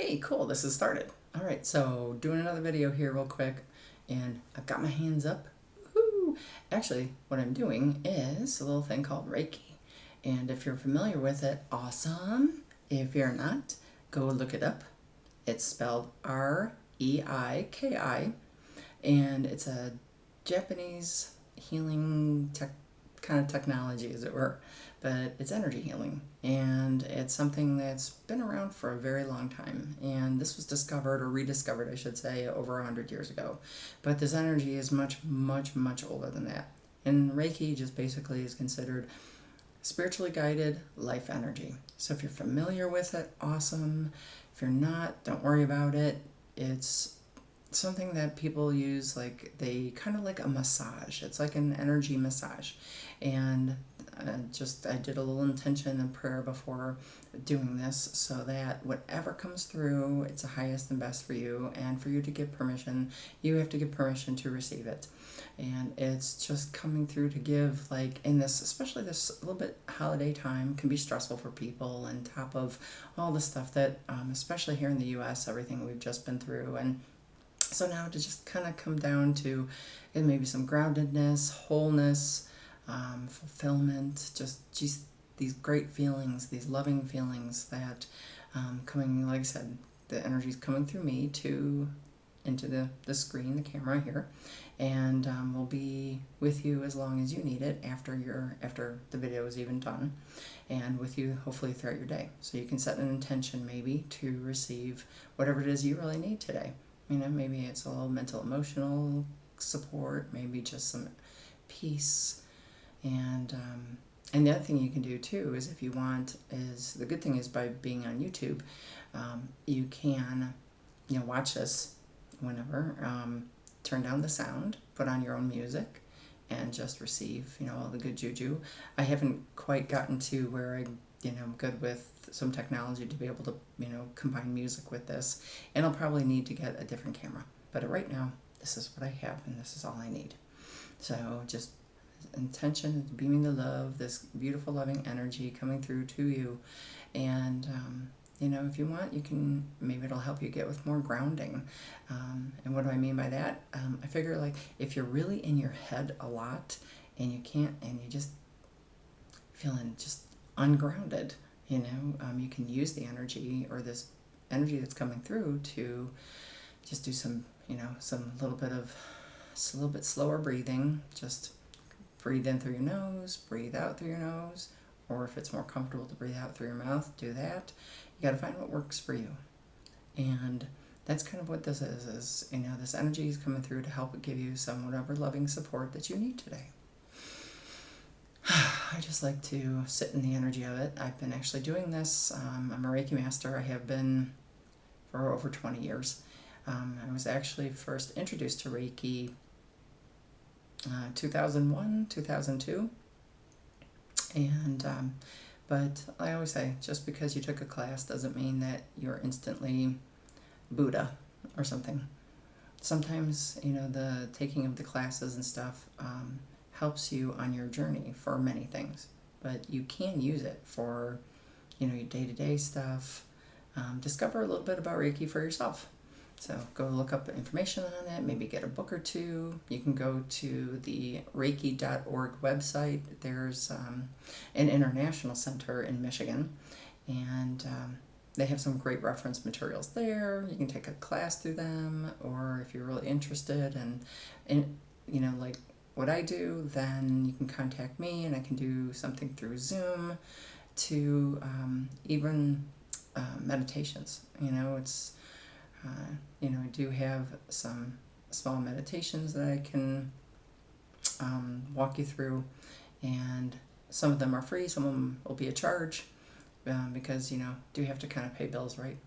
Hey, cool, this has started. All right, so doing another video here real quick, and I've got my hands up. Woohoo! Actually, what I'm doing is a little thing called Reiki. And if you're familiar with it, awesome. If you're not, go look it up. It's spelled Reiki, and it's a Japanese healing kind of technology, as it were, but it's energy healing, and it's something that's been around for a very long time. And this was discovered, or rediscovered, I should say, over 100 years ago. But this energy is much, much, much older than that. And Reiki just basically is considered spiritually guided life energy. So if you're familiar with it, awesome. If you're not, don't worry about it. It's something that people use, like they kind of like a massage. It's like an energy massage. And I did a little intention and prayer before doing this, so that whatever comes through, it's the highest and best for you. And for you to give permission, you have to give permission to receive it. And it's just coming through to give, like in this, especially this little bit holiday time, can be stressful for people, on top of all the stuff that, especially here in the US, everything we've just been through. And so now to just kind of come down to maybe some groundedness, wholeness, fulfillment, just these great feelings, these loving feelings that coming, like I said, the energy's coming through me into the screen, the camera here, and will be with you as long as you need it after the video is even done, and with you hopefully throughout your day. So you can set an intention maybe to receive whatever it is you really need today. Maybe it's a little mental, emotional support, maybe just some peace. And the other thing you can do too is, if you want, is the good thing is, by being on YouTube, you can, watch this whenever, turn down the sound, put on your own music, and just receive, all the good juju. I haven't quite gotten to where I'm good with some technology to be able to, combine music with this. And I'll probably need to get a different camera. But right now, this is what I have, and this is all I need. So just intention, beaming the love, this beautiful loving energy coming through to you. And, if you want, you can, maybe it'll help you get with more grounding. And what do I mean by that? I figure, like, if you're really in your head a lot, and you can't, and you just feeling just ungrounded, you can use the energy, or this energy that's coming through, to just do some, some little bit slower breathing. Just breathe in through your nose, breathe out through your nose, or if it's more comfortable to breathe out through your mouth, do that. You got to find what works for you. And that's kind of what this is, this energy is coming through to help give you some whatever loving support that you need today. I just like to sit in the energy of it. I've been actually doing this. I'm a Reiki master. I have been for over 20 years. I was actually first introduced to Reiki 2001, 2002. And but I always say, just because you took a class doesn't mean that you're instantly Buddha or something. Sometimes, the taking of the classes and stuff helps you on your journey for many things, but you can use it for, your day-to-day stuff. Discover a little bit about Reiki for yourself. So go look up information on it, maybe get a book or two. You can go to the Reiki.org website. There's an international center in Michigan, and they have some great reference materials there. You can take a class through them, or if you're really interested in like what I do, then you can contact me, and I can do something through Zoom, to even meditations. It's I do have some small meditations that I can walk you through, and some of them are free, some of them will be a charge, because do have to kind of pay bills, right?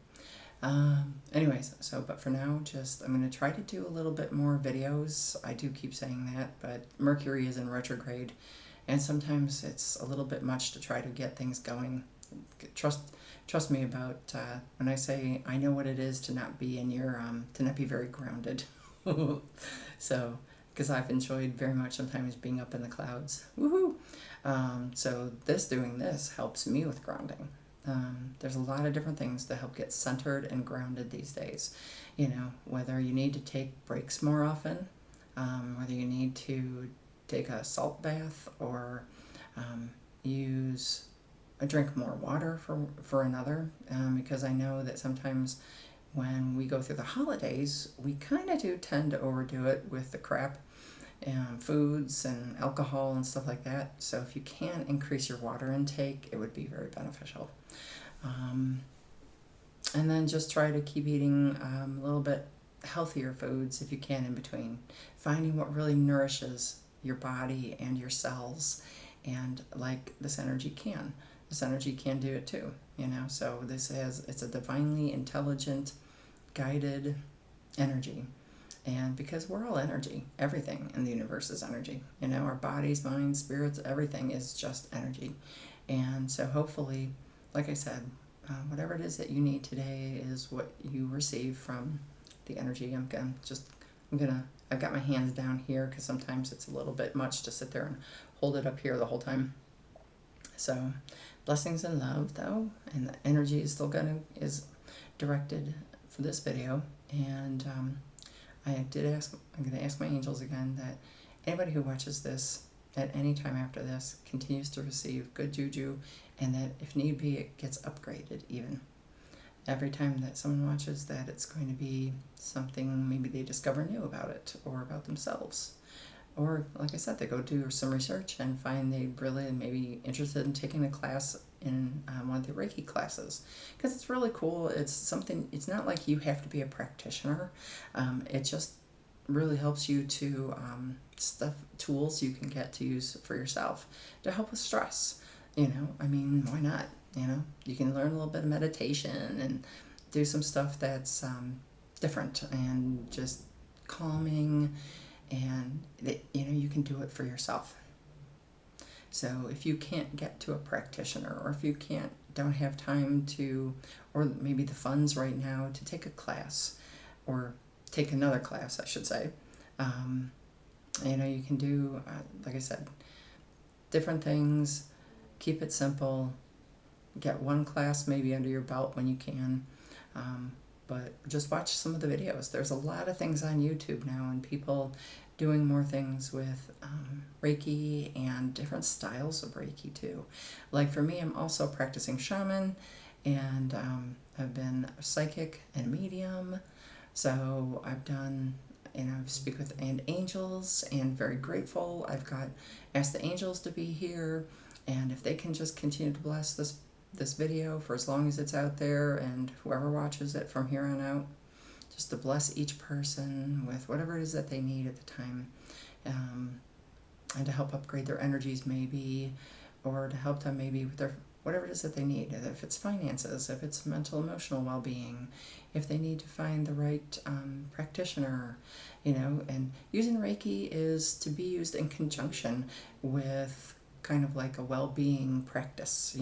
Anyways, but for now, I'm going to try to do a little bit more videos. I do keep saying that, but Mercury is in retrograde, and sometimes it's a little bit much to try to get things going. Trust me about when I say I know what it is to not be to not be very grounded. So, because I've enjoyed very much sometimes being up in the clouds. Woohoo! So doing this helps me with grounding. There's a lot of different things to help get centered and grounded these days. Whether you need to take breaks more often, whether you need to take a salt bath or use drink more water for another, because I know that sometimes when we go through the holidays, we kind of do tend to overdo it with the crap foods and alcohol and stuff like that. So if you can increase your water intake, it would be very beneficial. Um, and then just try to keep eating a little bit healthier foods if you can in between. Finding what really nourishes your body and your cells, and like this energy can. This energy can do it too, So it's a divinely intelligent, guided energy. And because we're all energy, everything in the universe is energy. Our bodies, minds, spirits, everything is just energy. And so hopefully, like I said, whatever it is that you need today is what you receive from the energy. I've got my hands down here because sometimes it's a little bit much to sit there and hold it up here the whole time. So blessings and love though, and the energy is is directed for this video. And I'm going to ask my angels again that anybody who watches this at any time after this continues to receive good juju, and that if need be, it gets upgraded even. Every time that someone watches that, it's going to be something maybe they discover new about it or about themselves. Or, like I said, they go do some research and find they really may be interested in taking a class in one of the Reiki classes. Because it's really cool. It's not like you have to be a practitioner. It just really helps you to tools you can get to use for yourself to help with stress. Why not? You can learn a little bit of meditation and do some stuff that's different and just calming, and you can do it for yourself. So if you can't get to a practitioner, or if you don't have time to, or maybe the funds right now to take a class, or take another class, I should say, you can do, like I said, different things. Keep it simple. Get one class maybe under your belt when you can. But just watch some of the videos. There's a lot of things on YouTube now, and people doing more things with Reiki and different styles of Reiki too. Like for me, I'm also practicing shaman, and I've been a psychic and medium. So I've done, speak with angels, and very grateful. I've asked the angels to be here, and if they can just continue to bless this video for as long as it's out there, and whoever watches it from here on out, just to bless each person with whatever it is that they need at the time, and to help upgrade their energies maybe, or to help them maybe with their whatever it is that they need. If it's finances, if it's mental emotional well-being, if they need to find the right practitioner, and using Reiki is to be used in conjunction with kind of like a well-being practice,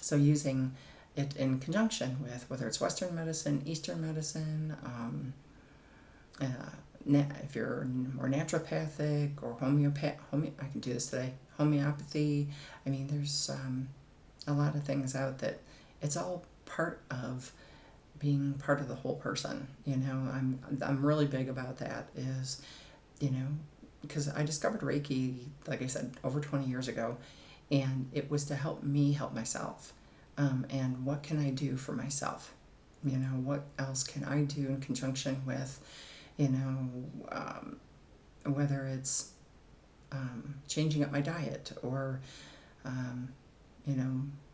so using it in conjunction with whether it's Western medicine, Eastern medicine, if you're more naturopathic or I can do this today, homeopathy. There's a lot of things out that it's all part of being part of the whole person. I'm really big about that, is, because I discovered Reiki, like I said, over 20 years ago, and it was to help me help myself. And what can I do for myself? What else can I do in conjunction with, whether it's changing up my diet, or,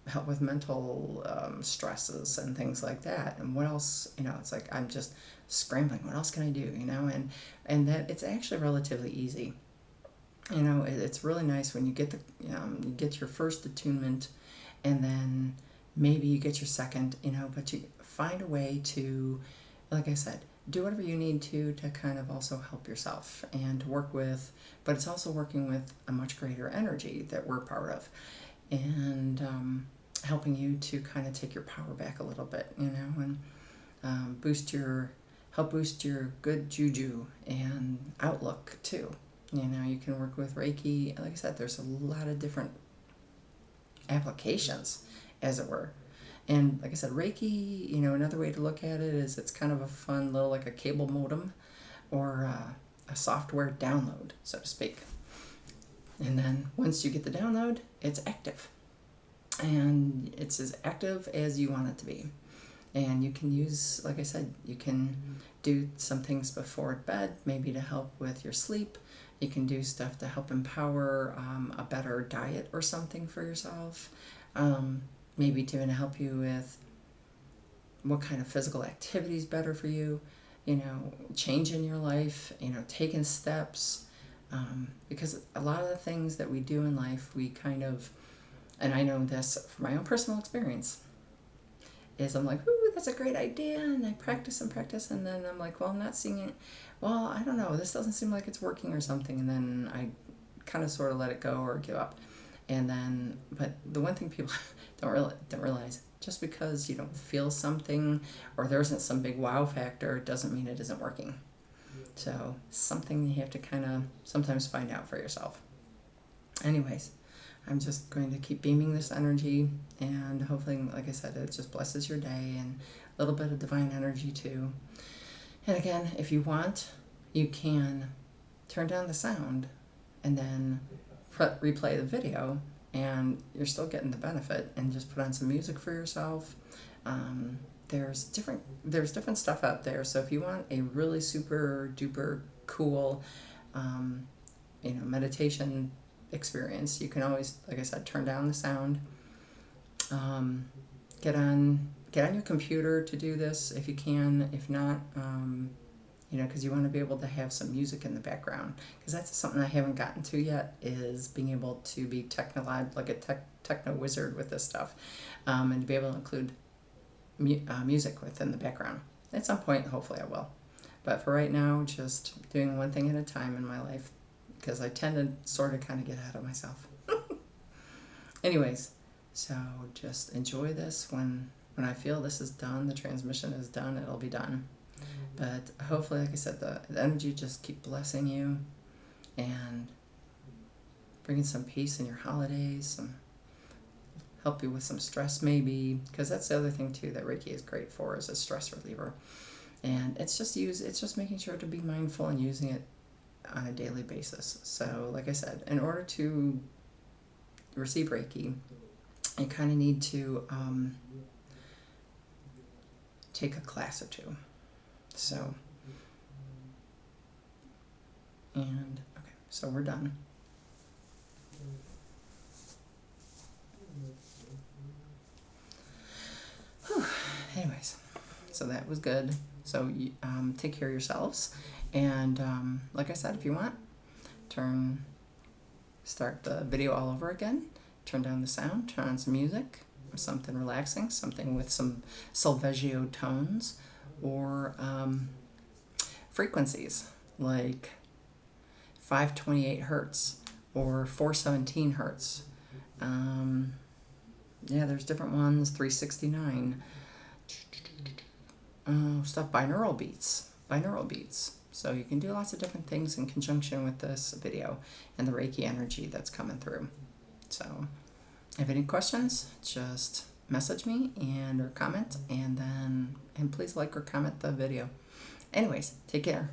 help with mental stresses and things like that. And what else, it's like I'm just scrambling. What else can I do, and that it's actually relatively easy. It's really nice when you get you get your first attunement, and then maybe you get your second, but you find a way to, like I said, do whatever you need to kind of also help yourself and work with, but it's also working with a much greater energy that we're part of, and helping you to kind of take your power back a little bit, and help boost your good juju and outlook too. You can work with Reiki. Like I said, there's a lot of different applications, as it were. And like I said, Reiki, another way to look at it is it's kind of a fun little, like a cable modem or a software download, so to speak. And then once you get the download, it's active. And it's as active as you want it to be. And you can use, like I said, you can do some things before bed, maybe to help with your sleep. You can do stuff to help empower a better diet or something for yourself. Maybe to even help you with what kind of physical activity is better for you, change in your life, taking steps. Because a lot of the things that we do in life, we kind of, and I know this from my own personal experience, is I'm like, ooh, that's a great idea, and I practice, and then I'm like, well, I'm not seeing it. Well, I don't know, this doesn't seem like it's working or something, and then I kind of sort of let it go or give up. And then, but the one thing people don't realize, just because you don't feel something or there isn't some big wow factor doesn't mean it isn't working. So something you have to kind of sometimes find out for yourself. Anyways, I'm just going to keep beaming this energy, and hopefully, like I said, it just blesses your day and a little bit of divine energy too. And again, if you want, you can turn down the sound and then replay the video, and you're still getting the benefit, and just put on some music for yourself. There's different stuff out there. So if you want a really super duper cool, meditation experience, you can always, like I said, turn down the sound. Get on your computer to do this if you can. If not, because you want to be able to have some music in the background, because that's something I haven't gotten to yet, is being able to be like a techno wizard with this stuff, and to be able to include music within the background. At some point, hopefully I will. But for right now, just doing one thing at a time in my life, because I tend to sort of kind of get ahead of myself. Anyways, so just enjoy this. When I feel this is done, the transmission is done, it'll be done. But hopefully, like I said, the energy just keep blessing you and bringing some peace in your holidays, help you with some stress maybe, because that's the other thing too that Reiki is great for, is a stress reliever. And it's just making sure to be mindful and using it on a daily basis. So like I said, in order to receive Reiki, you kind of need to take a class or two. So, and okay, so we're done. Whew. Anyways, so that was good. So take care of yourselves, and like I said, if you want, start the video all over again, turn down the sound, turn on some music, something relaxing, something with some solfeggio tones, or frequencies like 528 hertz or 417 hertz. There's different ones, 369. Stuff binaural beats. So you can do lots of different things in conjunction with this video and the Reiki energy that's coming through. So if you have any questions, just message me or comment, and please like or comment the video. Anyways, take care.